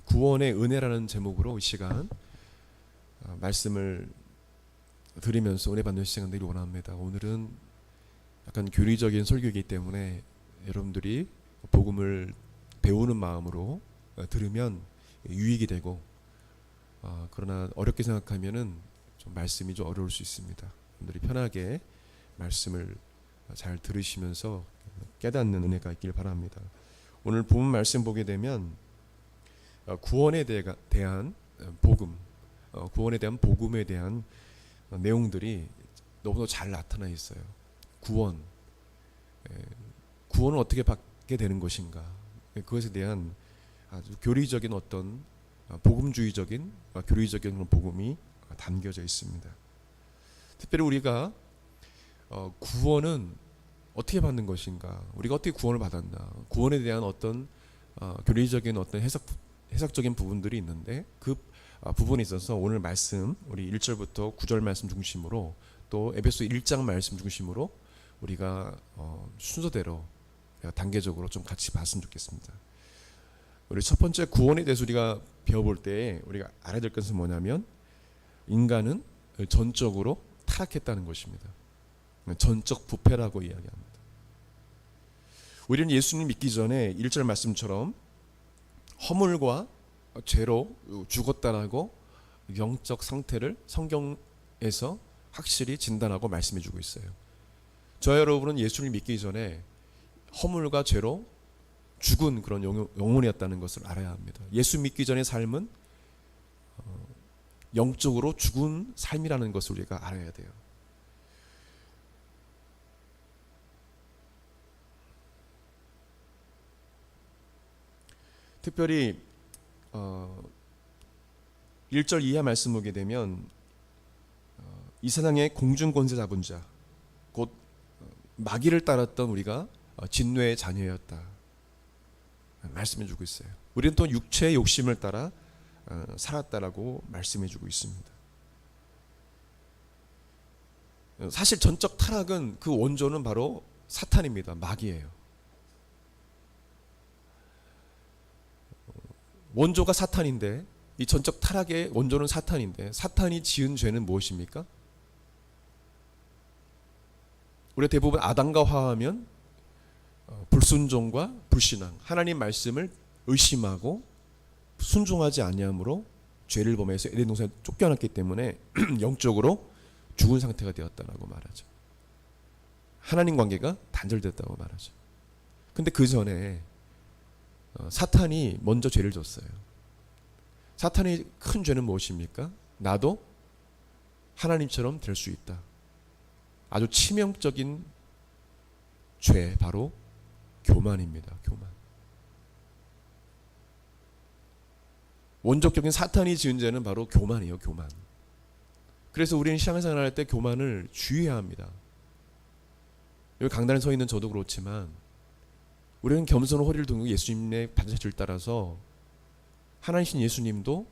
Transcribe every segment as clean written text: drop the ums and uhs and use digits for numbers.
구원의 은혜라는 제목으로 이 시간 말씀을 드리면서 은혜 받는 시간 되기를 원합니다. 오늘은 약간 교리적인 설교이기 때문에 여러분들이 복음을 배우는 마음으로 들으면 유익이 되고, 그러나 어렵게 생각하면은 좀 말씀이 좀 어려울 수 있습니다. 여러분들이 편하게 말씀을 잘 들으시면서 깨닫는 은혜가 있길 바랍니다. 오늘 본 말씀 보게 되면 구원에 대한 복음, 구원에 대한 복음에 대한 내용들이 너무나 잘 나타나 있어요. 구원은 어떻게 받게 되는 것인가, 그것에 대한 아주 교리적인 어떤 복음주의적인 교리적인 그런 복음이 담겨져 있습니다. 특별히 우리가 구원은 어떻게 받는 것인가, 우리가 어떻게 구원을 받았나, 구원에 대한 어떤 교리적인 어떤 해석적인 부분들이 있는데, 그 부분에 있어서 오늘 말씀 우리 1절부터 9절 말씀 중심으로, 또 에베소 1장 말씀 중심으로 우리가 순서대로 단계적으로 좀 같이 봤으면 좋겠습니다. 우리 첫 번째 구원에 대해서 우리가 배워볼 때 우리가 알아야 될 것은 뭐냐면, 인간은 전적으로 타락했다는 것입니다. 전적 부패라고 이야기합니다. 우리는 예수님 믿기 전에 1절 말씀처럼 허물과 죄로 죽었다라고 영적 상태를 성경에서 확실히 진단하고 말씀해주고 있어요. 저와 여러분은 예수를 믿기 전에 허물과 죄로 죽은 그런 영혼이었다는 것을 알아야 합니다. 예수 믿기 전의 삶은 영적으로 죽은 삶이라는 것을 우리가 알아야 돼요. 특별히 1절 이하 말씀 보게 되면 이 세상의 공중권세 잡은 자, 곧 마귀를 따랐던 우리가 진노의 자녀였다 말씀해 주고 있어요. 우리는 또 육체의 욕심을 따라 살았다라고 말씀해 주고 있습니다. 사실 전적 타락은 그 원조는 바로 사탄입니다. 마귀예요. 원조가 사탄인데, 이 전적 타락의 원조는 사탄인데, 사탄이 지은 죄는 무엇입니까? 우리가 대부분 아담과 화하면 불순종과 불신앙, 하나님 말씀을 의심하고 순종하지 아니함으로 죄를 범해서 에덴 동산에 쫓겨났기 때문에 영적으로 죽은 상태가 되었다라고 말하죠. 하나님 관계가 단절됐다고 말하죠. 근데 그 전에 사탄이 먼저 죄를 졌어요. 사탄의 큰 죄는 무엇입니까? 나도 하나님처럼 될 수 있다. 아주 치명적인 죄, 바로 교만입니다. 교만. 원적적인 사탄이 지은 죄는 바로 교만이에요. 교만. 그래서 우리는 신앙생활 할 때 교만을 주의해야 합니다. 여기 강단에 서 있는 저도 그렇지만, 우리는 겸손한 허리를 두고 예수님의 반자질을 따라서 하나님이신 예수님도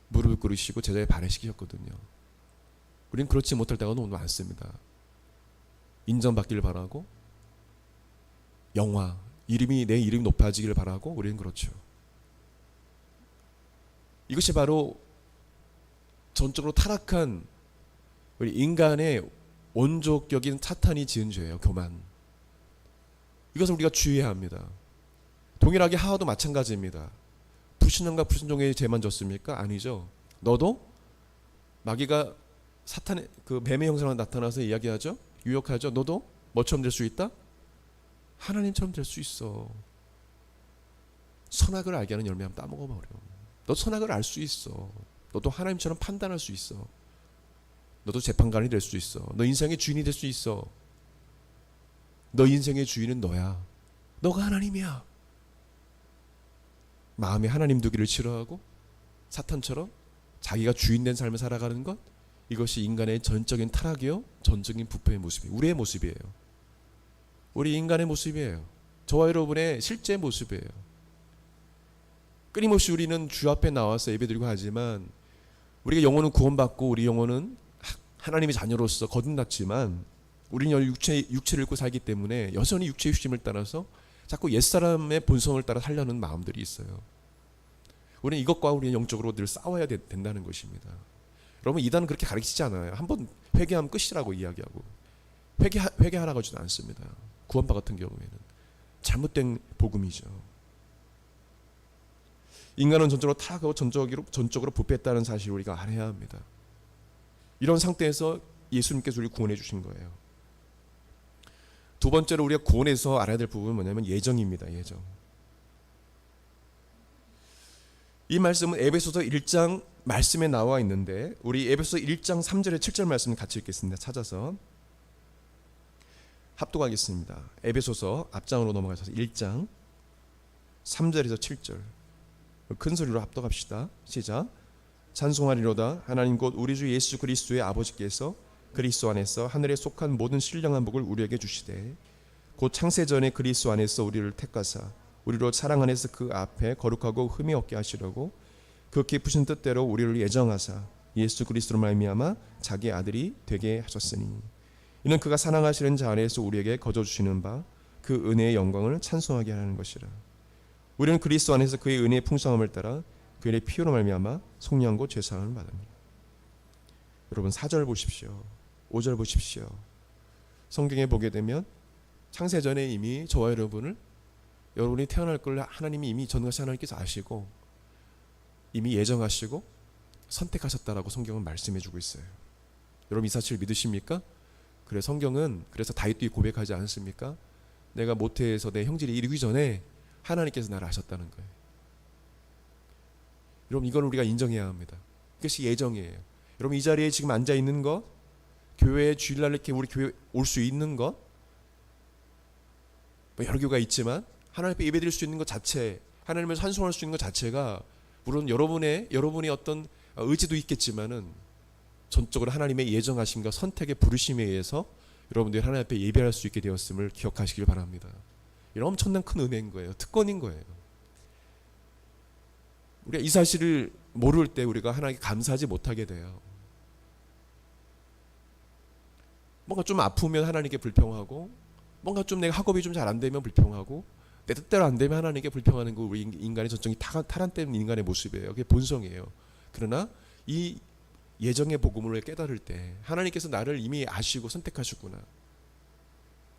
무릎을 꿇으시고 제자의 발을 씻기셨거든요. 우리는 그렇지 못할 때가 너무 많습니다. 인정받기를 바라고, 영화, 내 이름이 높아지기를 바라고, 우리는 그렇죠. 이것이 바로 전적으로 타락한 우리 인간의 원조격인 사탄이 지은 죄예요. 교만. 이것을 우리가 주의해야 합니다. 동일하게 하와도 마찬가지입니다. 불신앙과 불순종의 죄만 졌습니까? 아니죠. 너도 마귀가 사탄의 그 뱀의 형상으로 나타나서 이야기하죠. 유혹하죠. 너도 뭐처럼 될 수 있다? 하나님처럼 될 수 있어. 선악을 알게 하는 열매 한번 따먹어버려. 너 선악을 알 수 있어. 너도 하나님처럼 판단할 수 있어. 너도 재판관이 될 수 있어. 너 인생의 주인이 될 수 있어. 너 인생의 주인은 너야. 너가 하나님이야. 마음에 하나님 두기를 싫어하고 사탄처럼 자기가 주인된 삶을 살아가는 것, 이것이 인간의 전적인 타락이요, 전적인 부패의 모습이에요. 우리의 모습이에요. 우리 인간의 모습이에요. 저와 여러분의 실제 모습이에요. 끊임없이 우리는 주 앞에 나와서 예배드리고 하지만, 우리가 영혼은 구원받고 우리 영혼은 하나님의 자녀로서 거듭났지만, 우리는 육체를 입고 살기 때문에 여전히 육체의 욕심을 따라서 자꾸 옛사람의 본성을 따라 살려는 마음들이 있어요. 우리는 이것과 우리는 영적으로 늘 싸워야 된다는 것입니다. 여러분, 이단은 그렇게 가르치지 않아요. 한번 회개하면 끝이라고 이야기하고 회개하라고 하지도 않습니다. 구원파 같은 경우에는 잘못된 복음이죠. 인간은 전적으로 타락하고 전적으로 부패했다는 사실을 우리가 알아야 합니다. 이런 상태에서 예수님께서 우리를 구원해 주신 거예요. 두 번째로 우리가 구원에서 알아야 될 부분은 뭐냐면 예정입니다. 예정. 이 말씀은 에베소서 1장 말씀에 나와 있는데 우리 에베소서 1장 3절에 7절 말씀 같이 읽겠습니다. 찾아서 합독하겠습니다. 에베소서 앞장으로 넘어가셔서 1장 3절에서 7절 큰 소리로 합독합시다. 시작. 찬송하리로다 하나님 곧 우리 주 예수 그리스도의 아버지께서 그리스도 안에서 하늘에 속한 모든 신령한 복을 우리에게 주시되 곧 창세전에 그리스도 안에서 우리를 택하사 우리로 사랑 안에서 그 앞에 거룩하고 흠이 없게 하시려고 그 깊으신 뜻대로 우리를 예정하사 예수 그리스도로 말미암아 자기 아들이 되게 하셨으니 이는 그가 사랑하시는 자 안에서 우리에게 거저 주시는 바 그 은혜의 영광을 찬송하게 하는 것이라. 우리는 그리스도 안에서 그의 은혜의 풍성함을 따라 그의 피로 말미암아 속량고 죄사함을 받습니다. 여러분 4절 보십시오. 5절 보십시오. 성경에 보게 되면 창세전에 이미 저와 여러분이 태어날 걸 하나님이 이미 전능하신 하나님께서 아시고 이미 예정하시고 선택하셨다라고 성경은 말씀해 주고 있어요. 여러분 이 사실 믿으십니까? 그래 성경은 그래서 다윗도 고백하지 않습니까? 내가 모태에서 내 형질이 이르기 전에 하나님께서 나를 아셨다는 거예요. 여러분 이걸 우리가 인정해야 합니다. 그것이 예정이에요. 여러분 이 자리에 지금 앉아 있는 것, 교회에 주일날 이렇게 우리 교회 올 수 있는 것, 뭐 여러 교회가 있지만 하나님 앞에 예배드릴 수 있는 것 자체, 하나님을 찬송할 수 있는 것 자체가 물론 여러분의 어떤 의지도 있겠지만은 전적으로 하나님의 예정하심과 선택의 부르심에 의해서 여러분들이 하나님 앞에 예배할 수 있게 되었음을 기억하시길 바랍니다. 이런 엄청난 큰 은혜인 거예요. 특권인 거예요. 우리가 이 사실을 모를 때 우리가 하나님께 감사하지 못하게 돼요. 뭔가 좀 아프면 하나님께 불평하고 뭔가 좀 내가 학업이 좀 잘 안 되면 불평하고 내 뜻대로 안 되면 하나님께 불평하는 거 우리 인간의 전적인 타락된 인간의 모습이에요. 그게 본성이에요. 그러나 이 예정의 복음을 깨달을 때 하나님께서 나를 이미 아시고 선택하셨구나.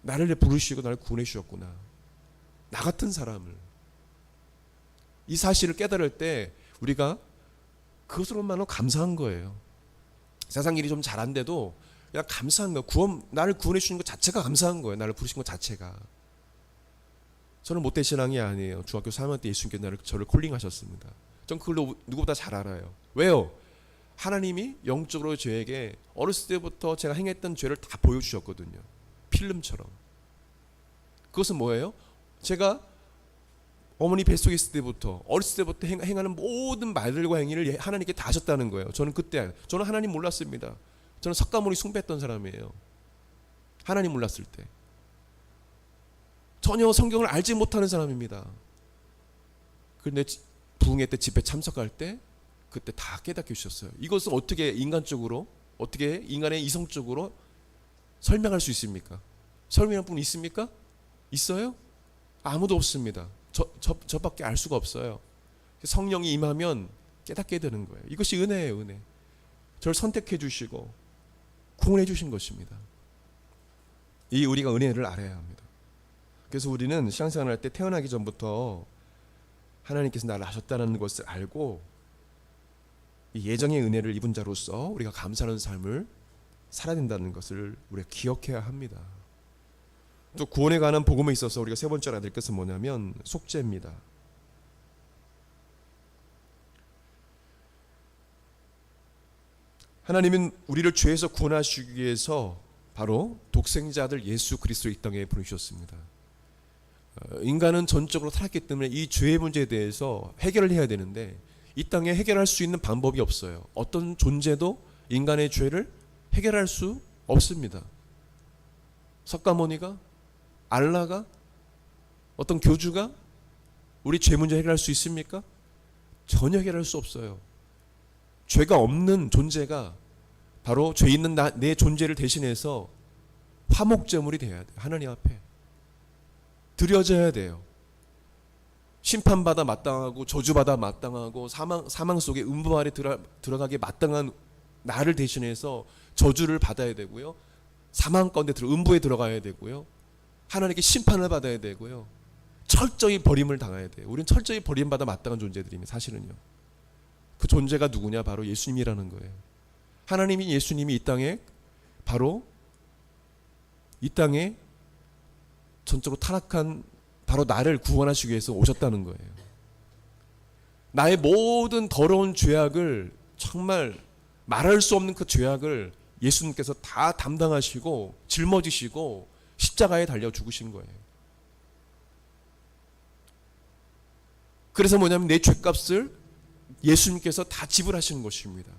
나를 부르시고 나를 구원해 주셨구나. 나 같은 사람을. 이 사실을 깨달을 때 우리가 그것으로만으로 감사한 거예요. 세상 일이 좀 잘 안 돼도 그냥 감사한 거예요. 나를 구원해 주신 것 자체가 감사한 거예요. 나를 부르신 것 자체가. 저는 못된 신앙이 아니에요. 중학교 3학년 때 예수님께서 저를 콜링하셨습니다. 전 그걸 누구보다 잘 알아요. 왜요? 하나님이 영적으로 저에게 어렸을 때부터 제가 행했던 죄를 다 보여주셨거든요. 필름처럼. 그것은 뭐예요? 제가 어머니 뱃속에 있을 때부터 어렸을 때부터 행하는 모든 말들과 행위를 하나님께 다 하셨다는 거예요. 저는 하나님 몰랐습니다. 저는 석가모니 숭배했던 사람이에요. 하나님 몰랐을 때. 전혀 성경을 알지 못하는 사람입니다. 그런데 부흥회 때 집회 참석할 때 그때 다 깨닫게 해주셨어요. 이것을 어떻게 인간의 이성적으로 설명할 수 있습니까? 설명할 분 있습니까? 있어요? 아무도 없습니다. 저밖에 알 수가 없어요. 성령이 임하면 깨닫게 되는 거예요. 이것이 은혜예요, 은혜. 저를 선택해 주시고 구원해 주신 것입니다. 이 우리가 은혜를 알아야 합니다. 그래서 우리는 신앙생활 할 때 태어나기 전부터 하나님께서 나를 아셨다는 것을 알고 이 예정의 은혜를 입은 자로서 우리가 감사하는 삶을 살아야 된다는 것을 우리가 기억해야 합니다. 또 구원에 관한 복음에 있어서 우리가 세 번째로 알아야 될 것은 뭐냐면 속죄입니다. 하나님은 우리를 죄에서 구원하시기 위해서 바로 독생자들 예수 그리스도를 이 땅에 보내주셨습니다. 인간은 전적으로 타락했기 때문에 이 죄의 문제에 대해서 해결을 해야 되는데 이 땅에 해결할 수 있는 방법이 없어요. 어떤 존재도 인간의 죄를 해결할 수 없습니다. 석가모니가, 알라가, 어떤 교주가 우리 죄 문제 해결할 수 있습니까? 전혀 해결할 수 없어요. 죄가 없는 존재가 바로 죄 있는 내 존재를 대신해서 화목제물이 돼야 돼요. 하나님 앞에 드려져야 돼요. 심판받아 마땅하고 저주받아 마땅하고 사망 속에 음부 아래 들어가게 마땅한 나를 대신해서 저주를 받아야 되고요. 사망 가운데 음부에 들어가야 되고요. 하나님께 심판을 받아야 되고요. 철저히 버림을 당해야 돼요. 우리는 철저히 버림받아 마땅한 존재들입니다. 사실은요. 그 존재가 누구냐? 바로 예수님이라는 거예요. 하나님이 예수님이 이 땅에 바로 이 땅에 전적으로 타락한 바로 나를 구원하시기 위해서 오셨다는 거예요. 나의 모든 더러운 죄악을 정말 말할 수 없는 그 죄악을 예수님께서 다 담당하시고 짊어지시고 십자가에 달려 죽으신 거예요. 그래서 뭐냐면 내 죄값을 예수님께서 다 지불하신 것입니다.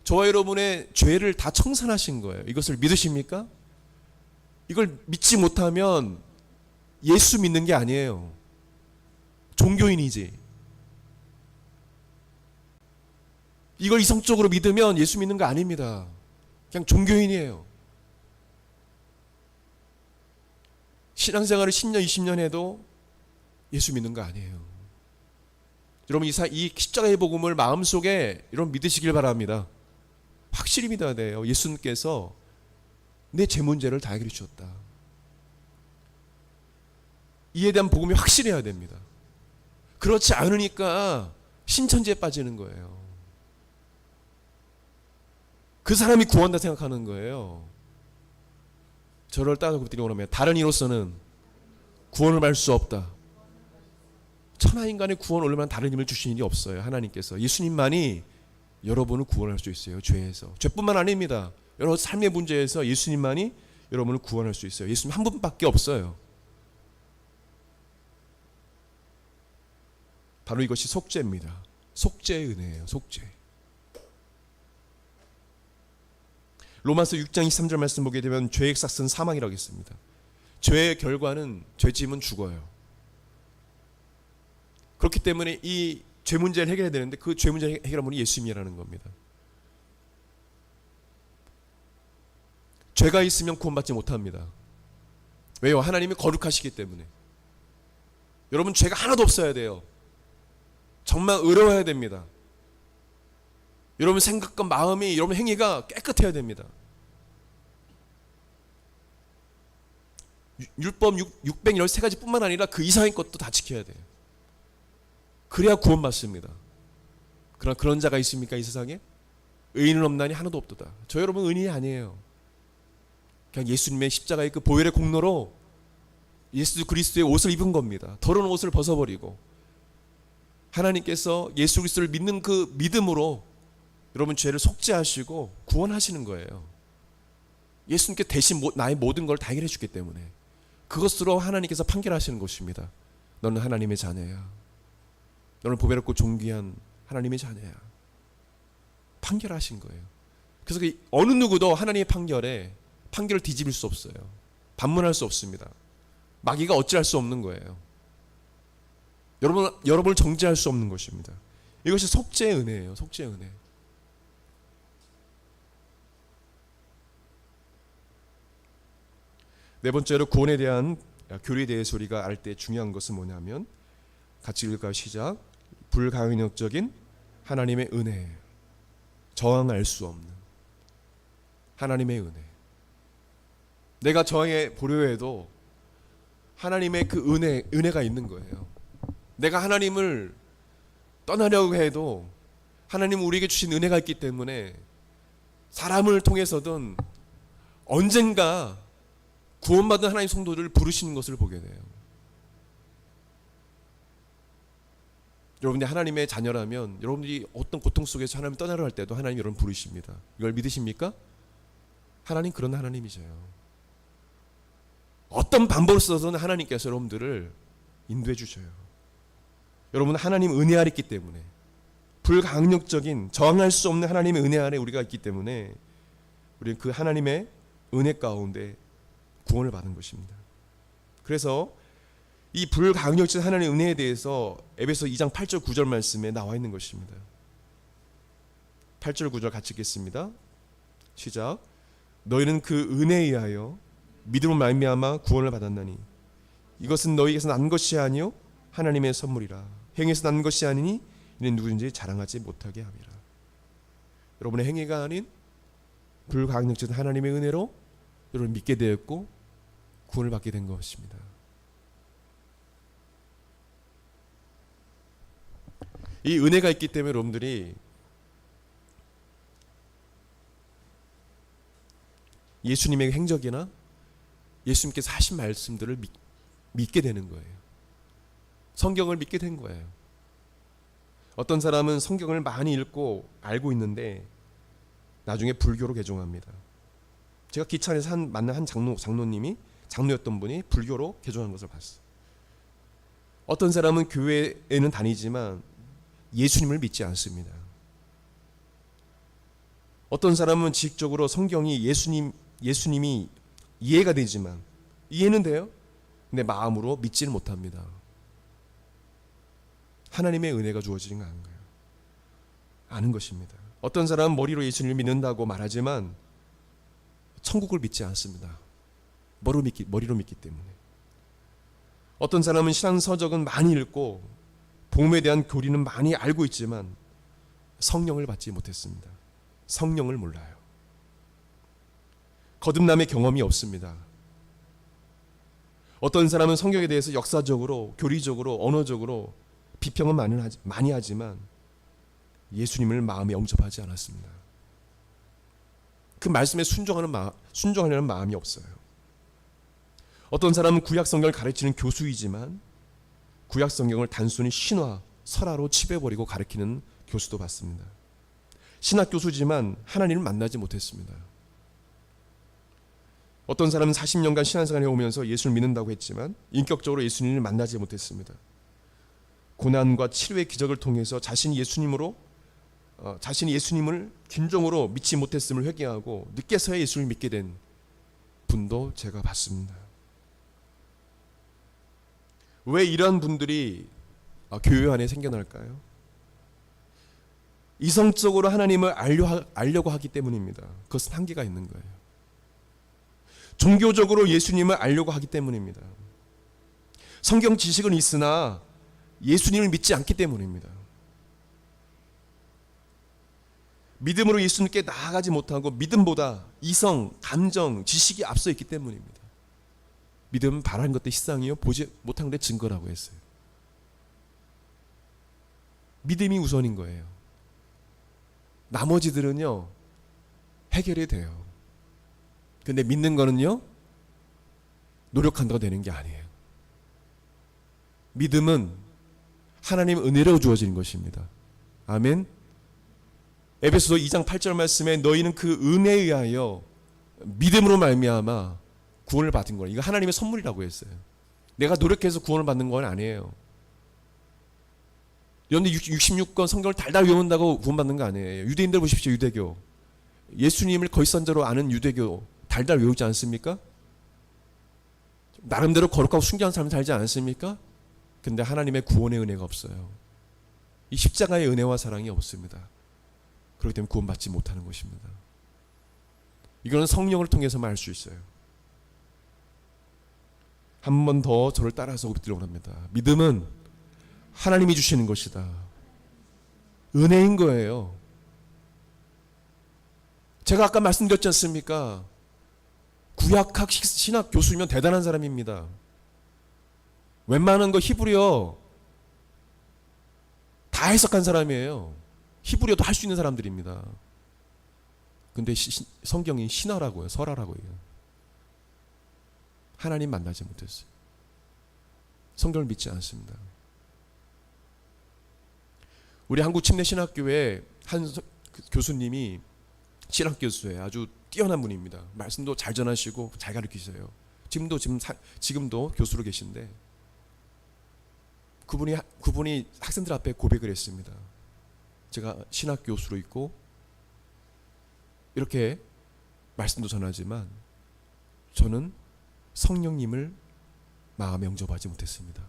저와 여러분의 죄를 다 청산하신 거예요. 이것을 믿으십니까? 이걸 믿지 못하면 예수 믿는 게 아니에요. 종교인이지. 이걸 이성적으로 믿으면 예수 믿는 거 아닙니다. 그냥 종교인이에요. 신앙생활을 10년, 20년 해도 예수 믿는 거 아니에요. 여러분 이 십자가의 복음을 마음속에 여러분 믿으시길 바랍니다. 확실히 믿어야 돼요. 예수님께서 내 죄 문제를 다 해결해 주셨다. 이에 대한 복음이 확실해야 됩니다. 그렇지 않으니까 신천지에 빠지는 거예요. 그 사람이 구원다 생각하는 거예요. 저를 따라 그들이 원하면 다른 이로서는 구원을 받을 수 없다. 천하인간의 구원을 얼마나 다른 힘을 주신 일이 없어요. 하나님께서 예수님만이 여러분을 구원할 수 있어요. 죄에서. 죄뿐만 아닙니다. 여러 삶의 문제에서 예수님만이 여러분을 구원할 수 있어요. 예수님 한 분밖에 없어요. 바로 이것이 속죄입니다. 속죄의 은혜예요. 속죄. 로마서 6장 23절 말씀 보게 되면 죄의 삭은 사망이라고 했습니다. 죄의 결과는 죄짐은 죽어요. 그렇기 때문에 이 죄 문제를 해결해야 되는데 그 죄 문제를 해결하는 분이 예수님이라는 겁니다. 죄가 있으면 구원받지 못합니다. 왜요? 하나님이 거룩하시기 때문에. 여러분 죄가 하나도 없어야 돼요. 정말 의로워야 됩니다. 여러분 생각과 마음이, 여러분 행위가 깨끗해야 됩니다. 율법 613가지 뿐만 아니라 그 이상의 것도 다 지켜야 돼요. 그래야 구원받습니다. 그러나 그런 자가 있습니까? 이 세상에? 의인은 없나니 하나도 없도다. 저 여러분 의인이 아니에요. 그냥 예수님의 십자가의 그 보혈의 공로로 예수 그리스도의 옷을 입은 겁니다. 더러운 옷을 벗어버리고 하나님께서 예수 그리스도를 믿는 그 믿음으로 여러분 죄를 속죄하시고 구원하시는 거예요. 예수님께 대신 나의 모든 걸 다 해결해 주기 때문에 그것으로 하나님께서 판결하시는 것입니다. 너는 하나님의 자녀야. 너는 보배롭고 존귀한 하나님의 자녀야. 판결하신 거예요. 그래서 어느 누구도 하나님의 판결을 뒤집을 수 없어요. 반문할 수 없습니다. 마귀가 어찌할 수 없는 거예요. 여러분을 정죄할 수 없는 것입니다. 이것이 속죄의 은혜예요. 속죄의 은혜. 네 번째로 구원에 대한 교리에 대해서 우리가 알 때 중요한 것은 뭐냐면 같이 읽을까요? 시작. 불가항력적인 하나님의 은혜, 저항할 수 없는 하나님의 은혜. 내가 저항해 보려 해도 하나님의 그 은혜가 있는 거예요. 내가 하나님을 떠나려고 해도 하나님은 우리에게 주신 은혜가 있기 때문에 사람을 통해서든 언젠가 구원받은 하나님의 성도들을 부르시는 것을 보게 돼요. 여러분들이 하나님의 자녀라면 여러분들이 어떤 고통 속에서 하나님을 떠나려 할 때도 하나님이 여러분 부르십니다. 이걸 믿으십니까? 하나님 그런 하나님이세요. 어떤 방법을 써서는 하나님께서 여러분들을 인도해 주셔요. 여러분은 하나님 은혜 아래 있기 때문에, 불강력적인 저항할 수 없는 하나님의 은혜 아래 우리가 있기 때문에 우리는 그 하나님의 은혜 가운데 구원을 받은 것입니다. 그래서 이 불강력적인 하나님의 은혜에 대해서 에베소 2장 8절 9절 말씀에 나와 있는 것입니다. 8절 9절 같이 읽겠습니다. 시작. 너희는 그 은혜에 의하여 믿음으로 말미암아 구원을 받았나니 이것은 너희에게서 난 것이 아니요 하나님의 선물이라. 행위에서 난 것이 아니니 이는 누구든지 자랑하지 못하게 함이라. 여러분의 행위가 아닌 불가항력적인 하나님의 은혜로 여러분 믿게 되었고 구원을 받게 된 것입니다. 이 은혜가 있기 때문에 여러분들이 예수님의 행적이나 예수님께서 하신 말씀들을 믿게 되는 거예요. 성경을 믿게 된 거예요. 어떤 사람은 성경을 많이 읽고 알고 있는데 나중에 불교로 개종합니다. 제가 기차 안에서 만난 한 장로였던 분이 불교로 개종한 것을 봤어요. 어떤 사람은 교회에는 다니지만 예수님을 믿지 않습니다. 어떤 사람은 지식적으로 성경이 예수님이 이해가 되지만 이해는 돼요. 근데 마음으로 믿지는 못합니다. 하나님의 은혜가 주어지는 거 아닌가요? 아는 것입니다. 어떤 사람은 머리로 예수님을 믿는다고 말하지만 천국을 믿지 않습니다. 머리로 믿기 때문에. 어떤 사람은 신앙 서적은 많이 읽고 복음에 대한 교리는 많이 알고 있지만 성령을 받지 못했습니다. 성령을 몰라요. 거듭남의 경험이 없습니다. 어떤 사람은 성경에 대해서 역사적으로, 교리적으로, 언어적으로 비평은 많이 하지만 예수님을 마음에 영접하지 않았습니다. 그 말씀에 순종하려는 마음이 없어요. 어떤 사람은 구약 성경을 가르치는 교수이지만 구약 성경을 단순히 신화, 설화로 칩해버리고 가르치는 교수도 봤습니다. 신학 교수지만 하나님을 만나지 못했습니다. 어떤 사람은 40년간 신앙생활을 해오면서 예수를 믿는다고 했지만 인격적으로 예수님을 만나지 못했습니다. 고난과 치료의 기적을 통해서 자신이 예수님을 진정으로 믿지 못했음을 회개하고 늦게서야 예수를 믿게 된 분도 제가 봤습니다. 왜 이러한 분들이 교회 안에 생겨날까요? 이성적으로 하나님을 알려고 하기 때문입니다. 그것은 한계가 있는 거예요. 종교적으로 예수님을 알려고 하기 때문입니다. 성경 지식은 있으나 예수님을 믿지 않기 때문입니다. 믿음으로 예수님께 나아가지 못하고 믿음보다 이성, 감정, 지식이 앞서 있기 때문입니다. 믿음은 바라는 것도 실상이요 보지 못한 것의 증거라고 했어요. 믿음이 우선인 거예요. 나머지들은요 해결이 돼요. 근데 믿는 거는요 노력한다고 되는 게 아니에요. 믿음은 하나님 은혜로 주어지는 것입니다. 아멘. 에베소서 2장 8절 말씀에 너희는 그 은혜에 의하여 믿음으로 말미암아 구원을 받은 거예요. 이거 하나님의 선물이라고 했어요. 내가 노력해서 구원을 받는 건 아니에요. 여러분들 66권 성경을 달달 외운다고 구원받는 거 아니에요. 유대인들 보십시오. 유대교. 예수님을 거짓선자로 아는 유대교 달달 외우지 않습니까? 나름대로 거룩하고 순결한 삶을 살지 않습니까? 근데 하나님의 구원의 은혜가 없어요. 이 십자가의 은혜와 사랑이 없습니다. 그렇기 때문에 구원받지 못하는 것입니다. 이거는 성령을 통해서만 알 수 있어요. 한 번 더 저를 따라서 엎드리려고 합니다. 믿음은 하나님이 주시는 것이다. 은혜인 거예요. 제가 아까 말씀드렸지 않습니까? 구약학 신학 교수면 대단한 사람입니다. 웬만한 거 히브리어 다 해석한 사람이에요. 히브리어도 할 수 있는 사람들입니다. 근데 성경이 신화라고요. 설화라고요. 하나님 만나지 못했어요. 성경을 믿지 않습니다. 우리 한국 침례신학교에 한 교수님이 신학교수예요. 아주 뛰어난 분입니다. 말씀도 잘 전하시고 잘 가르치세요. 지금도 교수로 계신데 그분이 학생들 앞에 고백을 했습니다. 제가 신학 교수로 있고 이렇게 말씀도 전하지만 저는 성령님을 마음에 영접하지 못했습니다.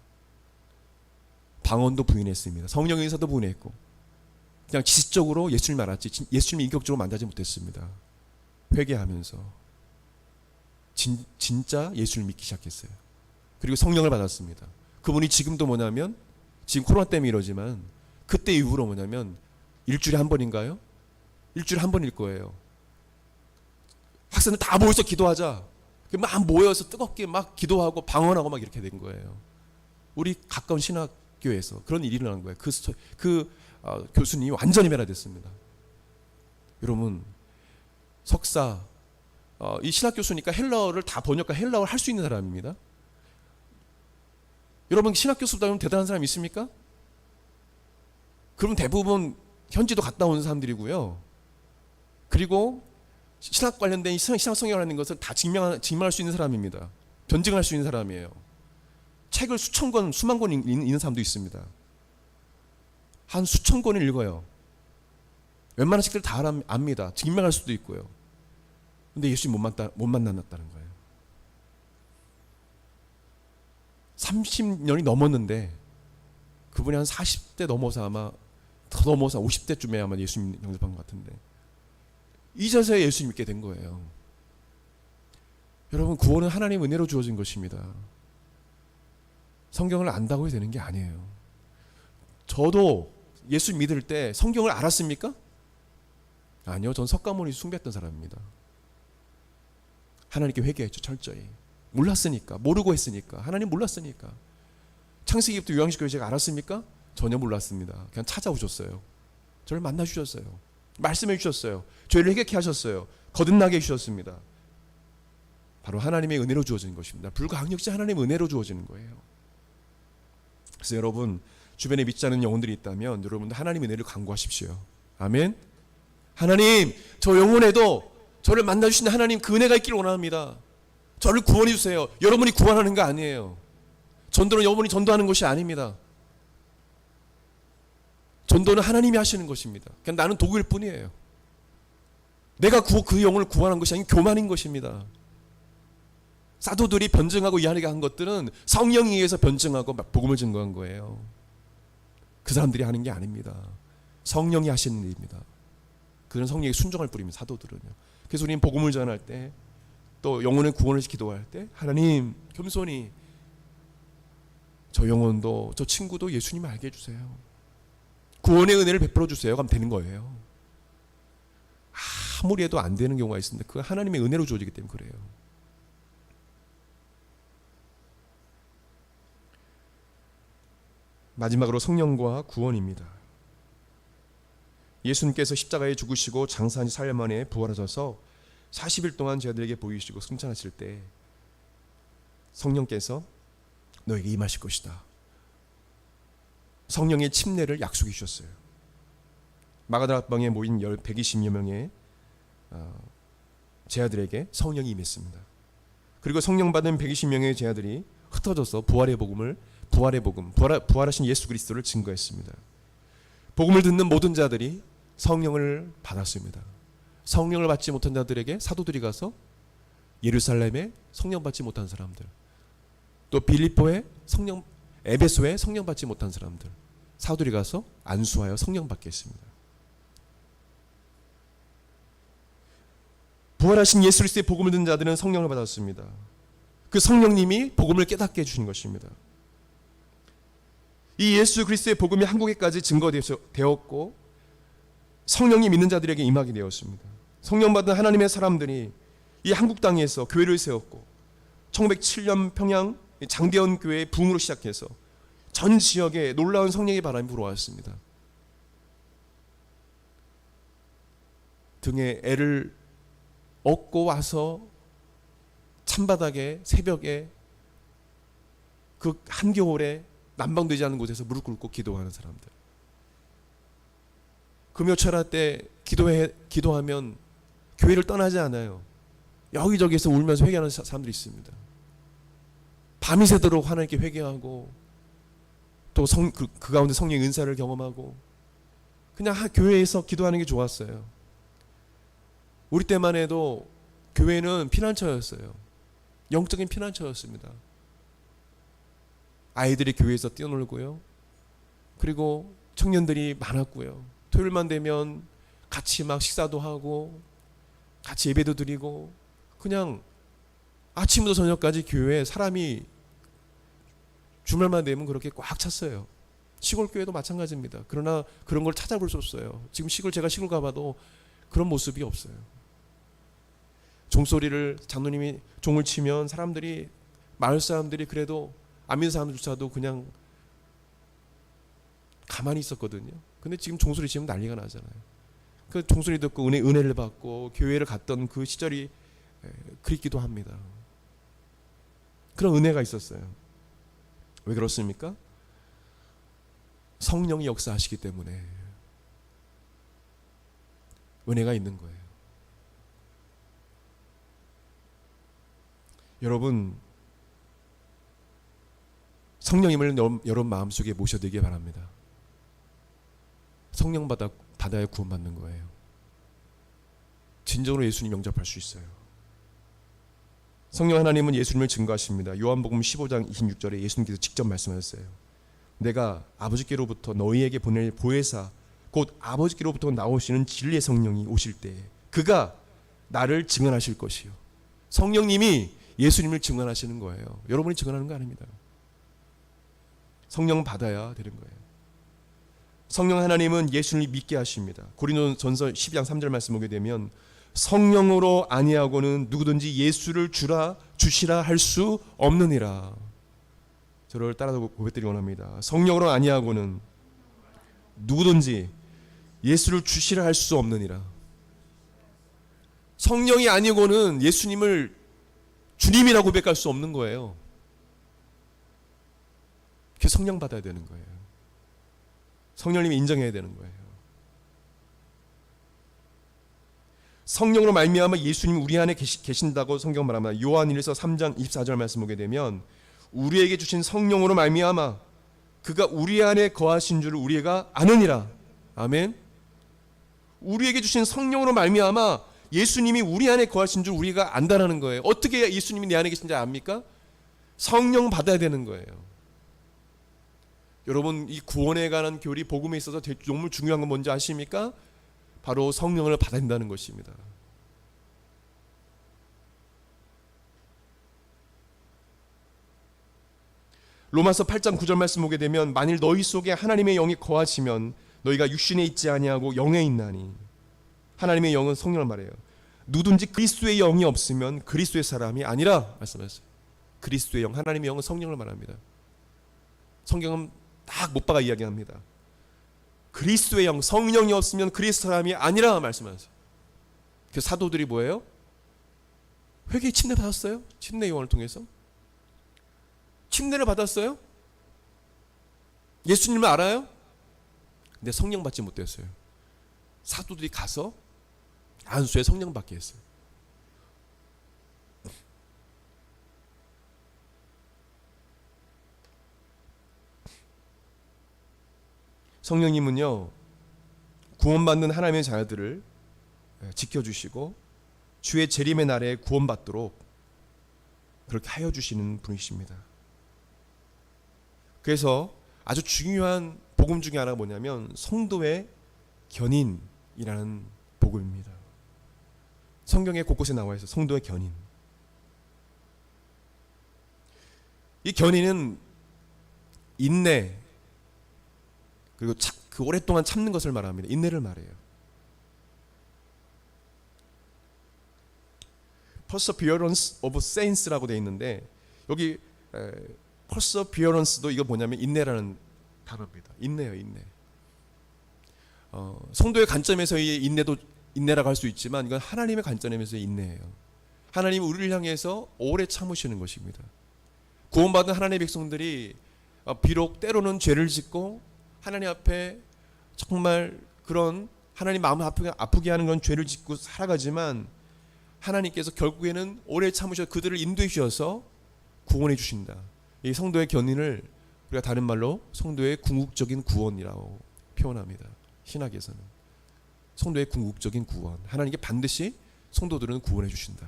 방언도 부인했습니다. 성령의 의사도 부인했고 그냥 지식적으로 예수님을 알았지 예수님을 인격적으로 만나지 못했습니다. 회개하면서 진짜 예수를 믿기 시작했어요. 그리고 성령을 받았습니다. 그분이 지금도 뭐냐면 지금 코로나 때문에 이러지만 그때 이후로 뭐냐면 일주일에 한 번인가요? 일주일에 한 번일 거예요. 학생들 다 모여서 기도하자. 막 모여서 뜨겁게 막 기도하고 방언하고 막 이렇게 된 거예요. 우리 가까운 신학교에서 그런 일이 일어난 거예요. 교수님이 완전히 변화됐습니다. 여러분, 석사, 이 신학 교수니까 헬라어를 다 번역과 헬라어를 할 수 있는 사람입니다. 여러분, 신학 교수보다 대단한 사람 있습니까? 그럼 대부분 현지도 갔다 온 사람들이고요. 그리고 신학 관련된 신학 성경이라는 것을 다 증명할 수 있는 사람입니다. 변증할 수 있는 사람이에요. 책을 수천 권, 수만 권 읽는 사람도 있습니다. 한 수천 권을 읽어요. 웬만한 책들 다 압니다. 증명할 수도 있고요. 근데 예수님 못 만났다는 거예요. 30년이 넘었는데 그분이 한 40대 넘어서 아마 더 넘어서 50대쯤에 아마 예수님 영접한 것 같은데 이제서야 예수님 믿게 된 거예요. 여러분, 구원은 하나님의 은혜로 주어진 것입니다. 성경을 안다고 해서 되는 게 아니에요. 저도 예수 믿을 때 성경을 알았습니까? 아니요. 전 석가모니 숭배했던 사람입니다. 하나님께 회개했죠. 철저히. 몰랐으니까. 모르고 했으니까. 하나님 몰랐으니까. 창세기부터 요한계시까지 제가 알았습니까? 전혀 몰랐습니다. 그냥 찾아오셨어요. 저를 만나주셨어요. 말씀해 주셨어요. 죄를 회개케 하셨어요. 거듭나게 해주셨습니다. 바로 하나님의 은혜로 주어지는 것입니다. 불가항력시 하나님의 은혜로 주어지는 거예요. 그래서 여러분, 주변에 믿지 않는 영혼들이 있다면 여러분도 하나님의 은혜를 간구하십시오. 아멘. 하나님, 저 영혼에도 저를 만나주신 하나님 그 은혜가 있기를 원합니다. 저를 구원해 주세요. 여러분이 구원하는 거 아니에요. 전도는 여러분이 전도하는 것이 아닙니다. 전도는 하나님이 하시는 것입니다. 그냥 나는 도구일 뿐이에요. 내가 그 영혼을 구원한 것이 아닌 교만인 것입니다. 사도들이 변증하고 이해하게 한 것들은 성령에 의해서 변증하고 복음을 증거한 거예요. 그 사람들이 하는 게 아닙니다. 성령이 하시는 일입니다. 그런 성령에 순종할 뿐입니다. 사도들은요. 그래서 우리는 복음을 전할 때, 또 영혼의 구원을 기도할 때 하나님, 겸손히 저 영혼도 저 친구도 예수님을 알게 해주세요. 구원의 은혜를 베풀어 주세요. 그럼 되는 거예요. 아무리 해도 안 되는 경우가 있습니다. 그건 하나님의 은혜로 주어지기 때문에 그래요. 마지막으로 성령과 구원입니다. 예수님께서 십자가에 죽으시고 장사한 지 4일 만에 부활하셔서 40일 동안 저희들에게 보이시고 승천하실 때 성령께서 너에게 임하실 것이다. 성령의 침례를 약속해 주셨어요. 마가다라 방에 모인 120여 명의 제자들에게 성령이 임했습니다. 그리고 성령 받은 120명의 제자들이 흩어져서 부활의 복음, 부활하신 예수 그리스도를 증거했습니다. 복음을 듣는 모든 자들이 성령을 받았습니다. 성령을 받지 못한 자들에게 사도들이 가서 예루살렘에 성령 받지 못한 사람들, 또 빌립보에 에베소에 성령 받지 못한 사람들, 사도들이 가서 안수하여 성령 받게 했습니다. 부활하신 예수 그리스도의 복음을 듣는 자들은 성령을 받았습니다. 그 성령님이 복음을 깨닫게 해주신 것입니다. 이 예수 그리스도의 복음이 한국에까지 증거되었고 성령이 믿는 자들에게 임하게 되었습니다. 성령 받은 하나님의 사람들이 이 한국 땅에서 교회를 세웠고 1907년 평양 장대원 교회의 부흥으로 시작해서 전 지역에 놀라운 성령의 바람이 불어왔습니다. 등에 애를 업고 와서 찬바닥에 새벽에 그 한겨울에 난방되지 않은 곳에서 무릎 꿇고 기도하는 사람들. 금요철야 때 기도하면 교회를 떠나지 않아요. 여기저기서 울면서 회개하는 사람들이 있습니다. 밤이 새도록 하나님께 회개하고 또 그 가운데 성령의 은사를 경험하고 그냥 교회에서 기도하는 게 좋았어요. 우리 때만 해도 교회는 피난처였어요. 영적인 피난처였습니다. 아이들이 교회에서 뛰어놀고요. 그리고 청년들이 많았고요. 토요일만 되면 같이 막 식사도 하고 같이 예배도 드리고 그냥 아침부터 저녁까지 교회에 사람이 주말만 되면 그렇게 꽉 찼어요. 시골 교회도 마찬가지입니다. 그러나 그런 걸 찾아볼 수 없어요. 지금 제가 시골 가봐도 그런 모습이 없어요. 종소리를 장로님이 종을 치면 사람들이, 마을 사람들이 그래도 안 믿는 사람들조차도 그냥 가만히 있었거든요. 근데 지금 종소리 치면 난리가 나잖아요. 그 종소리 듣고 은혜를 받고 교회를 갔던 그 시절이 그립기도 합니다. 그런 은혜가 있었어요. 왜 그렇습니까? 성령이 역사하시기 때문에 은혜가 있는 거예요. 여러분, 성령님을 여러분 마음속에 모셔드리기 바랍니다. 성령 받아야 구원받는 거예요. 진정으로 예수님 영접할 수 있어요. 성령 하나님은 예수님을 증거하십니다. 요한복음 15장 26절에 예수님께서 직접 말씀하셨어요. 내가 아버지께로부터 너희에게 보낼 보혜사 곧 아버지께로부터 나오시는 진리의 성령이 오실 때에 그가 나를 증언하실 것이요. 성령님이 예수님을 증언하시는 거예요. 여러분이 증언하는 거 아닙니다. 성령 받아야 되는 거예요. 성령 하나님은 예수님을 믿게 하십니다. 고린도전서 12장 3절 말씀 보게 되면 성령으로 아니하고는 누구든지 예수를 주시라 할 수 없느니라. 저를 따라서 고백드리기 원합니다. 성령으로 아니하고는 누구든지 예수를 주시라 할 수 없느니라. 성령이 아니고는 예수님을 주님이라고 고백할 수 없는 거예요. 그 성령 받아야 되는 거예요. 성령님이 인정해야 되는 거예요. 성령으로 말미암아 예수님이 우리 안에 계신다고 성경 말합니다. 요한일서 3장 24절 말씀 보게 되면 우리에게 주신 성령으로 말미암아 그가 우리 안에 거하신 줄을 우리가 아느니라. 아멘. 우리에게 주신 성령으로 말미암아 예수님이 우리 안에 거하신 줄 우리가 안다라는 거예요. 어떻게 예수님이 내 안에 계신지 압니까? 성령 받아야 되는 거예요. 여러분, 이 구원에 관한 교리, 복음에 있어서 정말 중요한 건 뭔지 아십니까? 바로 성령을 받아야 된다는 것입니다. 로마서 8장 9절 말씀 보게 되면 만일 너희 속에 하나님의 영이 거하시면 너희가 육신에 있지 아니하고 영에 있나니. 하나님의 영은 성령을 말해요. 누든지 그리스도의 영이 없으면 그리스도의 사람이 아니라 말씀하셨어요. 그리스도의 영, 하나님의 영은 성령을 말합니다. 성경은 딱 못 박아 이야기합니다. 그리스도의 영, 성령이 없으면 그리스도 사람이 아니라 말씀하셨어요. 그 사도들이 뭐예요? 회개의 침례 받았어요? 침례 요한을 통해서 침례를 받았어요? 예수님을 알아요? 근데 성령 받지 못했어요. 사도들이 가서 안수에 성령 받게 했어요. 성령님은요, 구원받는 하나님의 자녀들을 지켜주시고 주의 재림의 날에 구원받도록 그렇게 하여 주시는 분이십니다. 그래서 아주 중요한 복음 중에 하나가 뭐냐면 성도의 견인이라는 복음입니다. 성경에 곳곳에 나와 있어요. 성도의 견인. 이 견인은 인내, 그리고 그 오랫동안 참는 것을 말합니다. 인내를 말해요. Perseverance of Saints라고 되어 있는데 여기 Perseverance도 이거 뭐냐면 인내라는 단어입니다. 인내요, 인내. 성도의 관점에서의 인내도 인내라고 할 수 있지만 이건 하나님의 관점에서의 인내예요. 하나님은 우리를 향해서 오래 참으시는 것입니다. 구원받은 하나님의 백성들이 비록 때로는 죄를 짓고 하나님 앞에 정말 그런 하나님 마음을 아프게 하는 그런 죄를 짓고 살아가지만 하나님께서 결국에는 오래 참으셔서 그들을 인도해 주셔서 구원해 주신다. 이 성도의 견인을 우리가 다른 말로 성도의 궁극적인 구원이라고 표현합니다. 신학에서는 성도의 궁극적인 구원. 하나님께 반드시 성도들은 구원해 주신다.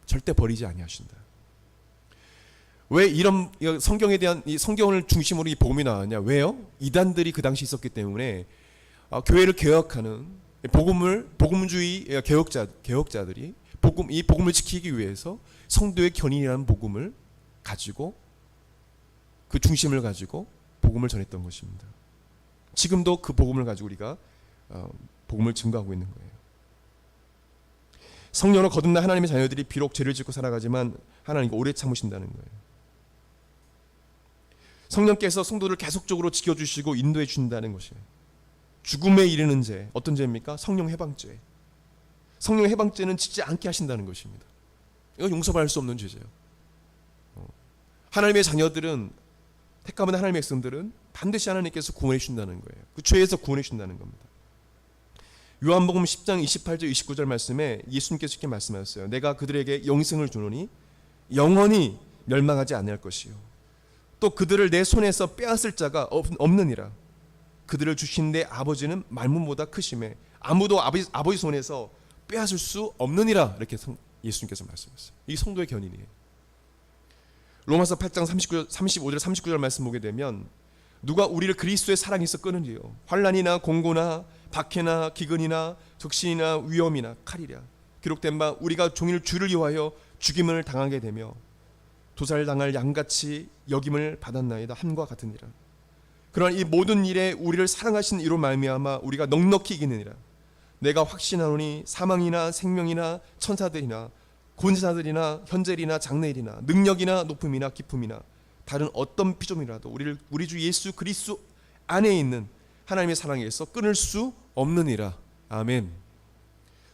절대 버리지 아니하신다. 왜 이런 성경에 대한 이 성경을 중심으로 이 복음이 나왔냐? 왜요? 이단들이 그 당시 있었기 때문에 교회를 개혁하는 복음주의 개혁자들이 이 복음을 지키기 위해서 성도의 견인이라는 복음을 가지고 그 중심을 가지고 복음을 전했던 것입니다. 지금도 그 복음을 가지고 우리가 복음을 증거하고 있는 거예요. 성령으로 거듭난 하나님의 자녀들이 비록 죄를 짓고 살아가지만 하나님께 오래 참으신다는 거예요. 성령께서 성도를 계속적으로 지켜주시고 인도해 준다는 것이에요. 죽음에 이르는 죄, 어떤 죄입니까? 성령 해방죄. 성령 해방죄는 짓지 않게 하신다는 것입니다. 이건 용서받을 수 없는 죄죠. 하나님의 자녀들은, 택함은 하나님의 백성들은 반드시 하나님께서 구원해 주신다는 거예요. 그 죄에서 구원해 주신다는 겁니다. 요한복음 10장 28절 29절 말씀에 예수님께서 이렇게 말씀하셨어요. 내가 그들에게 영생을 주노니 영원히 멸망하지 아니할 것이요 또 그들을 내 손에서 빼앗을 자가 없느니라. 그들을 주신 내 아버지는 만문보다 크심에 아무도 아버지 손에서 빼앗을 수 없느니라. 이렇게 예수님께서 말씀하셨어요. 이게 성도의 견인이에요. 로마서 8장 35절 39절 말씀 보게 되면 누가 우리를 그리스도의 사랑에서 끊으리요? 환난이나 공고나 박해나 기근이나 적신이나 위험이나 칼이랴. 기록된 바 우리가 종일 주를 위하여 죽임을 당하게 되며 도살당할 양같이 여김을 받았나이다. 함과 같으니라. 그러나 이 모든 일에 우리를 사랑하신 이로 말미암아 우리가 넉넉히 이기느니라. 내가 확신하노니 사망이나 생명이나 천사들이나 권세자들이나 현재일이나 장래일이나 능력이나 높음이나 깊음이나 다른 어떤 피조물이라도 우리 주 예수 그리스도 안에 있는 하나님의 사랑에서 끊을 수 없느니라. 아멘.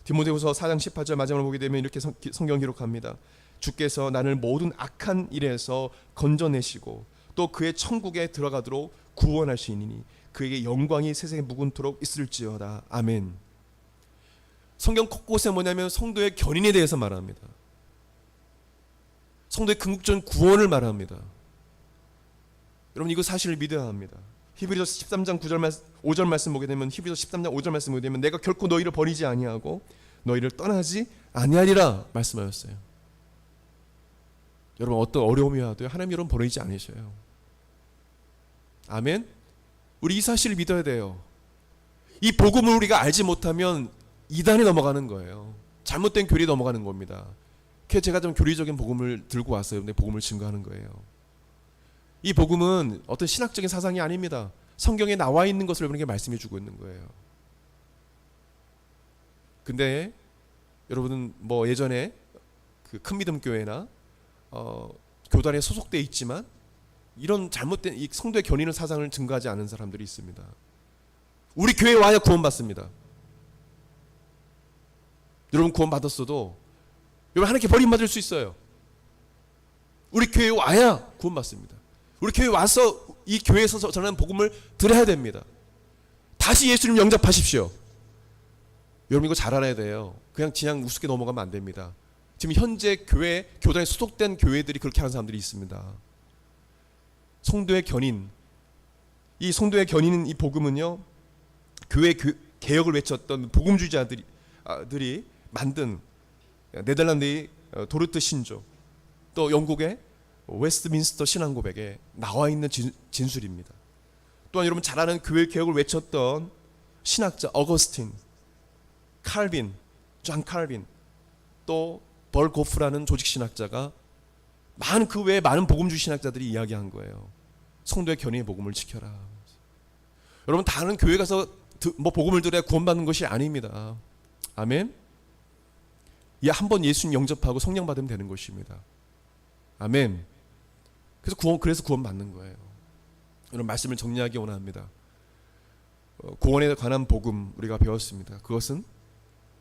디모데후서 4장 18절 마지막을 보게 되면 이렇게 성경 기록합니다. 주께서 나를 모든 악한 일에서 건져내시고 또 그의 천국에 들어가도록 구원하시니 그에게 영광이 세세에 무궁토록 있을지어다. 아멘. 성경 곳곳에 뭐냐면 성도의 견인에 대해서 말합니다. 성도의 궁극적인 구원을 말합니다. 여러분 이거 사실을 믿어야 합니다. 히브리서 13장 5절 말씀 보게 되면 히브리서 13장 5절 말씀 보게 되면 내가 결코 너희를 버리지 아니하고 너희를 떠나지 아니하리라 말씀하셨어요. 여러분 어떤 어려움이 와도 하나님 여러분 버리지 않으셔요. 아멘. 우리 이 사실을 믿어야 돼요. 이 복음을 우리가 알지 못하면 이단에 넘어가는 거예요. 잘못된 교리에 넘어가는 겁니다. 제가 좀 교리적인 복음을 들고 왔어요. 근데 복음을 증거하는 거예요. 이 복음은 어떤 신학적인 사상이 아닙니다. 성경에 나와 있는 것을 여러분에게 말씀해 주고 있는 거예요. 근데 여러분은 뭐 예전에 그 큰 믿음 교회나 교단에 소속돼 있지만 이런 잘못된 이 성도의 견인의 사상을 증거하지 않은 사람들이 있습니다. 우리 교회에 와야 구원받습니다. 여러분 구원받았어도 여러분 하나님께 버림받을 수 있어요. 우리 교회에 와야 구원받습니다. 우리 교회에 와서 이 교회에서 전하는 복음을 들어야 됩니다. 다시 예수님 영접하십시오. 여러분 이거 잘 알아야 돼요. 그냥 우습게 넘어가면 안 됩니다. 지금 현재 교회, 교단에 소속된 교회들이 그렇게 하는 사람들이 있습니다. 성도의 견인, 이 성도의 견인은 이 복음은요, 교회 개혁을 외쳤던 복음주의자들이 만든 네덜란드의 도르트 신조, 또 영국의 웨스트민스터 신앙고백에 나와 있는 진술입니다. 또한 여러분 잘 아는 교회 개혁을 외쳤던 신학자 어거스틴, 칼빈, 존 칼빈, 또 벌고프라는 조직 신학자가 그 외에 많은 복음주의 신학자들이 이야기한 거예요. 성도의 견인의 복음을 지켜라. 여러분 다른 교회 가서 복음을 들어야 구원받는 것이 아닙니다. 아멘. 한번 예수님 영접하고 성령 받으면 되는 것입니다. 아멘. 그래서 구원받는 거예요. 이런 말씀을 정리하기 원합니다. 구원에 관한 복음 우리가 배웠습니다. 그것은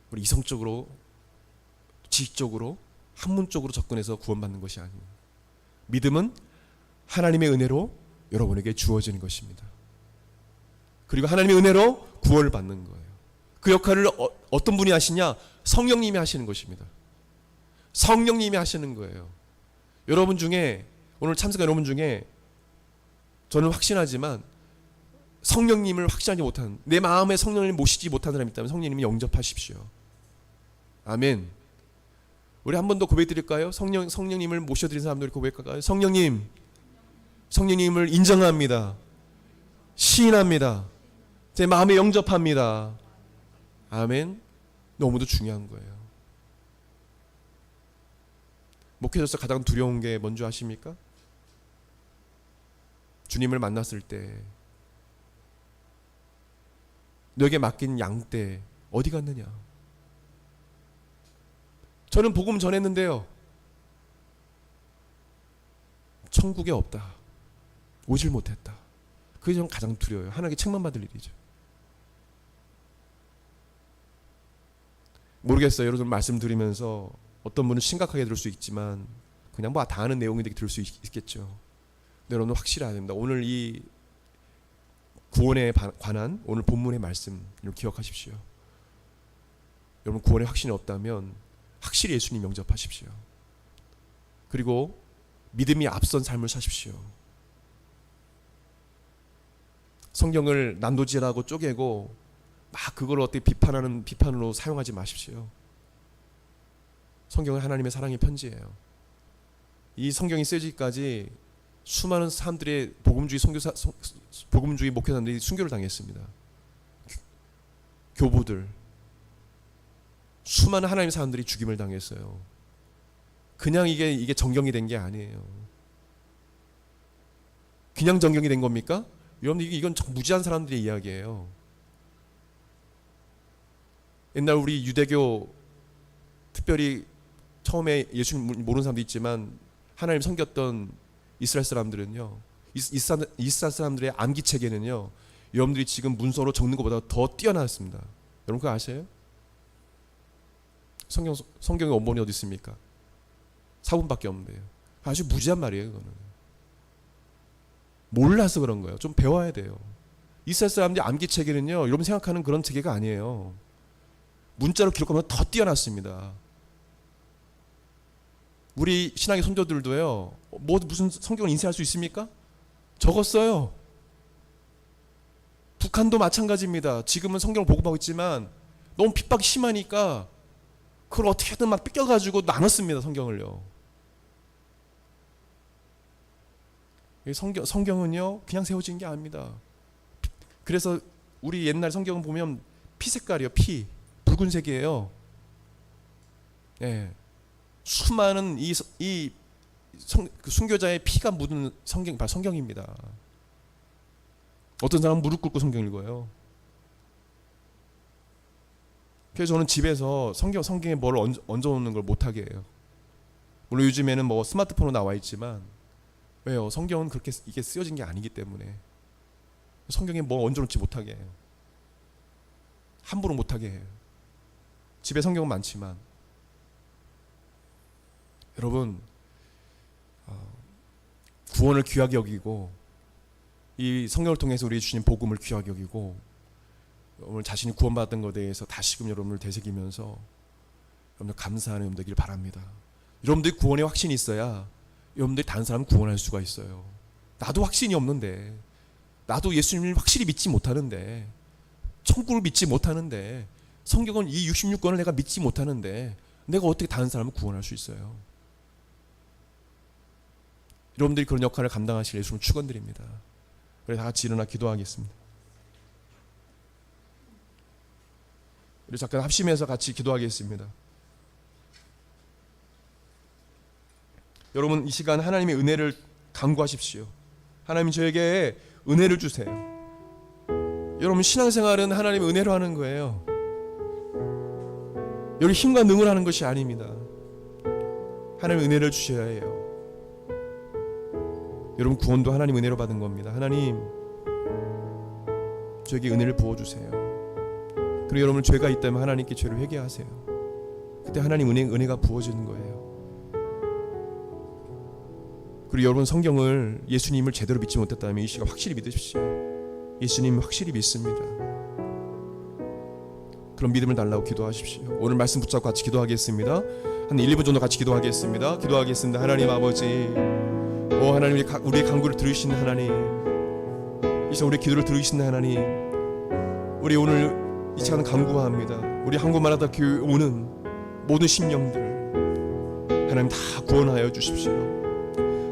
우리 이성적으로, 지식적으로, 학문적으로 접근해서 구원받는 것이 아니에요. 믿음은 하나님의 은혜로 여러분에게 주어지는 것입니다. 그리고 하나님의 은혜로 구원을 받는 거예요. 그 역할을 어떤 분이 하시냐? 성령님이 하시는 것입니다. 성령님이 하시는 거예요. 여러분 중에, 오늘 참석한 여러분 중에 저는 확신하지만 성령님을 확신하지 못한, 내 마음에 성령님을 모시지 못한 사람이 있다면 성령님이 영접하십시오. 아멘. 우리 한 번 더 고백 드릴까요? 성령님을 모셔드린 사람들 고백할까요? 성령님을 인정합니다. 시인합니다. 제 마음에 영접합니다. 아멘. 너무도 중요한 거예요. 목회자로서 가장 두려운 게 뭔지 아십니까? 주님을 만났을 때 너에게 맡긴 양떼 어디 갔느냐? 저는 복음 전했는데요, 천국에 없다, 오질 못했다. 그게 저는 가장 두려워요. 하나님께 책망받을 일이죠. 모르겠어요. 여러분 말씀드리면서 어떤 분은 심각하게 들을 수 있지만 그냥 뭐 다 아는 내용인데 들을 수 있겠죠. 근데 여러분 확실해야 됩니다. 오늘 이 구원에 관한 오늘 본문의 말씀을 기억하십시오. 여러분 구원에 확신이 없다면 확실히 예수님 영접하십시오. 그리고 믿음이 앞선 삶을 사십시오. 성경을 난도질하고 쪼개고 막 그걸 어떻게 비판하는 비판으로 사용하지 마십시오. 성경은 하나님의 사랑의 편지예요. 이 성경이 쓰여지기까지 수많은 사람들의 복음주의 목회자들이 순교를 당했습니다. 교부들, 수많은 하나님의 사람들이 죽임을 당했어요. 그냥 이게 정경이 된 게 아니에요. 그냥 정경이 된 겁니까? 여러분 이건 무지한 사람들의 이야기예요. 옛날 우리 유대교, 특별히 처음에 예수님 모르는 사람도 있지만 하나님 섬겼던 이스라엘 사람들은요, 이스라엘 사람들의 암기체계는요, 여러분들이 지금 문서로 적는 것보다 더 뛰어났습니다. 여러분 그거 아세요? 성경의 원본이 어디 있습니까? 4분밖에 없는데요. 아주 무지한 말이에요. 그거는 몰라서 그런 거예요. 좀 배워야 돼요. 이스라엘 사람들의 암기체계는요, 여러분 생각하는 그런 체계가 아니에요. 문자로 기록하면 더 뛰어났습니다. 우리 신앙의 선조들도요, 무슨 성경을 인쇄할 수 있습니까? 적었어요. 북한도 마찬가지입니다. 지금은 성경을 보고하고 있지만 너무 핍박이 심하니까 그걸 어떻게든 막 뺏겨가지고 나눴습니다. 성경을요. 성경은요 그냥 세워진 게 아닙니다. 그래서 우리 옛날 성경을 보면 피 색깔이요, 피 붉은색이에요. 네. 수많은 순교자의 피가 묻은 성경입니다. 어떤 사람은 무릎 꿇고 성경 읽어요. 그래서 저는 집에서 성경에 뭘 얹어놓는 걸 못하게 해요. 물론 요즘에는 뭐 스마트폰으로 나와 있지만, 왜요? 성경은 그렇게 이게 쓰여진 게 아니기 때문에 성경에 뭘 얹어놓지 못하게 해요. 함부로 못하게 해요. 집에 성경은 많지만. 여러분, 구원을 귀하게 여기고 이 성경을 통해서 우리 주신 복음을 귀하게 여기고 오늘 자신이 구원받은 것에 대해서 다시금 여러분을 되새기면서 여러분들 감사하는 여러분 되길 바랍니다. 여러분들이 구원에 확신이 있어야 여러분들이 다른 사람 구원할 수가 있어요. 나도 확신이 없는데, 나도 예수님을 확실히 믿지 못하는데, 천국을 믿지 못하는데, 성경은 이 66권을 내가 믿지 못하는데 내가 어떻게 다른 사람을 구원할 수 있어요? 여러분들이 그런 역할을 감당하실 예수님을 축원드립니다. 그래서 다 같이 일어나 기도하겠습니다. 우리 잠깐 합심해서 같이 기도하겠습니다. 여러분 이 시간 하나님의 은혜를 간구하십시오. 하나님 저에게 은혜를 주세요. 여러분 신앙생활은 하나님의 은혜로 하는 거예요. 여러분 힘과 능을 하는 것이 아닙니다. 하나님의 은혜를 주셔야 해요. 여러분 구원도 하나님 은혜로 받은 겁니다. 하나님 저에게 은혜를 부어주세요. 그리고 여러분 죄가 있다면 하나님께 죄를 회개하세요. 그때 하나님 은혜가 부어지는 거예요. 그리고 여러분 성경을 예수님을 제대로 믿지 못했다면 이 시간 확실히 믿으십시오. 예수님 확실히 믿습니다. 그런 믿음을 달라고 기도하십시오. 오늘 말씀 붙잡고 같이 기도하겠습니다. 한 1, 2분 정도 같이 기도하겠습니다. 하나님 아버지, 하나님 우리의 간구를 들으시는 하나님, 이 시간 우리의 기도를 들으시는 하나님, 우리 오늘 이 시간 간구합니다. 우리 한국마라다 교회 오는 모든 심령들 하나님 다 구원하여 주십시오.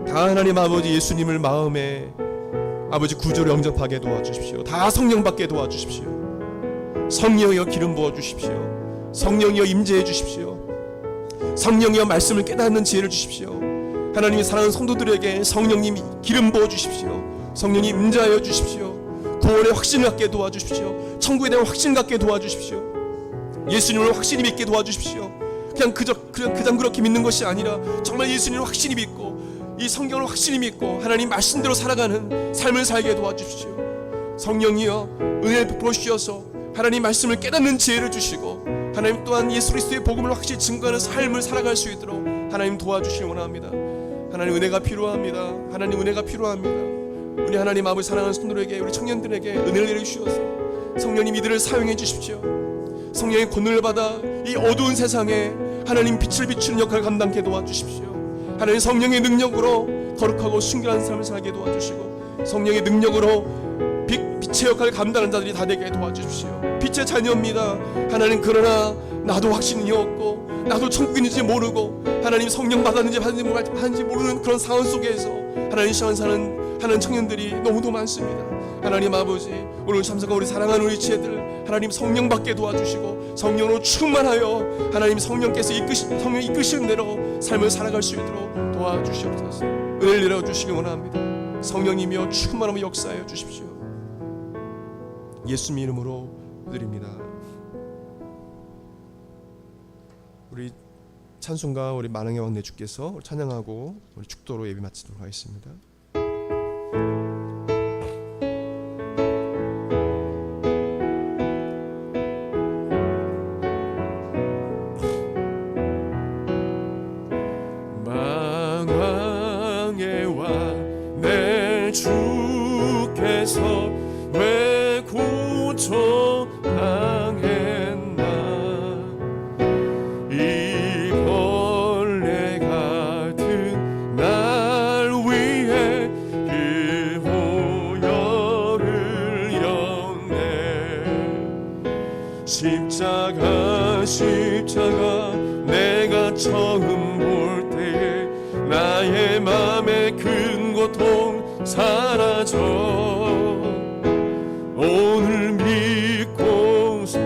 다 하나님 아버지 예수님을 마음에 아버지 구주로 영접하게 도와주십시오. 다 성령 받게 도와주십시오. 성령이여 기름 부어주십시오. 성령이여 임재해 주십시오. 성령이여 말씀을 깨닫는 지혜를 주십시오. 하나님이 사랑하는 성도들에게 성령님이 기름 부어주십시오. 성령님 임재하여 주십시오. 구원의 확신을 갖게 도와주십시오. 천국에 대한 확신 갖게 도와주십시오. 예수님을 확실히 믿게 도와주십시오. 그냥 그렇게 믿는 것이 아니라 정말 예수님을 확실히 믿고 이 성경을 확실히 믿고 하나님 말씀대로 살아가는 삶을 살게 도와주십시오. 성령이여 은혜를 베풀어 주셔서 하나님 말씀을 깨닫는 지혜를 주시고 하나님 또한 예수 그리스도의 복음을 확실히 증거하는 삶을 살아갈 수 있도록 하나님 도와주시기 원합니다. 하나님 은혜가 필요합니다. 하나님 은혜가 필요합니다. 우리 하나님 아버지 사랑하는 성도들에게 우리 청년들에게 은혜를 내려주셔서 성령님 이들을 사용해 주십시오. 성령의 권능을 받아 이 어두운 세상에 하나님 빛을 비추는 역할을 감당하게 도와주십시오. 하나님 성령의 능력으로 거룩하고 순결한 삶을 살게 도와주시고 성령의 능력으로 빛의 역할을 감당하는 자들이 다 되게 도와주십시오. 빛의 자녀입니다. 하나님 그러나 나도 확신이 없고 나도 천국인지 모르고 하나님 성령 받았는지 모르는 그런 상황 속에서 하나님 시간 사는 하는 청년들이 너무도 많습니다. 하나님 아버지 오늘 참석한 우리 사랑하는 우리 지혜들 하나님 성령 받게 도와주시고 성령으로 충만하여 하나님 성령께서 성령 이끄시는 대로 삶을 살아갈 수 있도록 도와주시옵소서. 은혜를 내려주시기 원합니다. 성령님이여 충만하며 역사하여 주십시오. 예수님 이름으로 드립니다. 우리 찬송가 우리 만왕의 왕 내 주께서 찬양하고 우리 축도로 예배 마치도록 하겠습니다. 만왕의 왕 내 주께서 왜 고초당했나 이 벌레 같은 날 위해 그 보혈을 였네. 십자가 내가 처음 볼 때에 나의 맘에 큰 고통 사라져 오늘 믿고서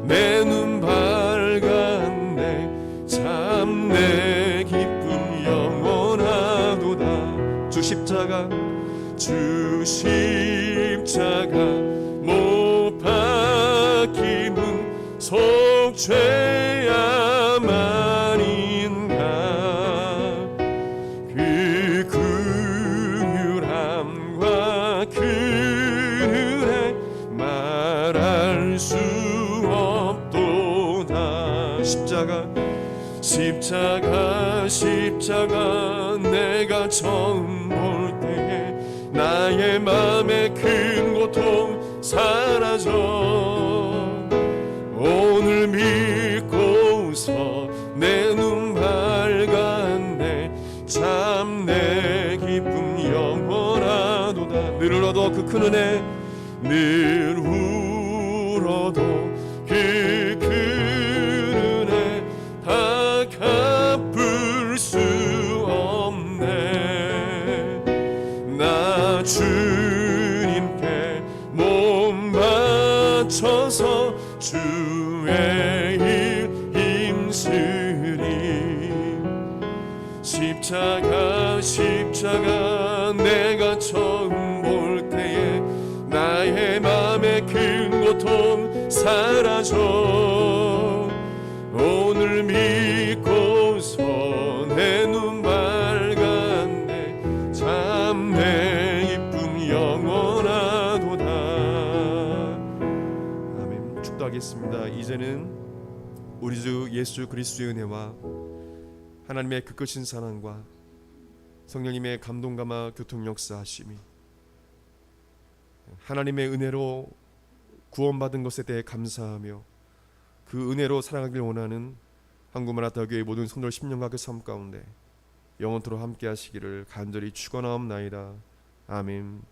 내 눈 밝았네. 참 내 기쁨 영원하도다. 주 십자가 못 박힘은 속죄야만인가. 그 긍휼함과 그 은혜 말할 수 없도다. 십자가 내가 처음 볼 때에 나의 맘에 큰 고통 사라져 오늘 믿고서 내 눈 밝았네. 참 내 기쁨 영원하도다. 늘 울어도 그 큰 은혜 늘 울어도 그 큰 은혜 다 갚을 수 없네. 나 주님께 몸 바쳐서 주의 일 힘쓰리. 십자가 내가 처음 볼 때에 나의 맘에 큰 고통 사라져 오늘 믿고서 내 눈 밝았네. 참 내 기쁨 영원하도다. 아멘. 축도하겠습니다. 이제는 우리 주 예수 그리스도의 은혜와 하나님의 그 크신 사랑과 성령님의 감동감화 교통 역사하심이 하나님의 은혜로 구원받은 것에 대해 감사하며 그 은혜로 살아가길 원하는 한국마라타교회 모든 성도들 10년간 그 삶 가운데 영원토록 함께 하시기를 간절히 축원하옵나이다. 아멘.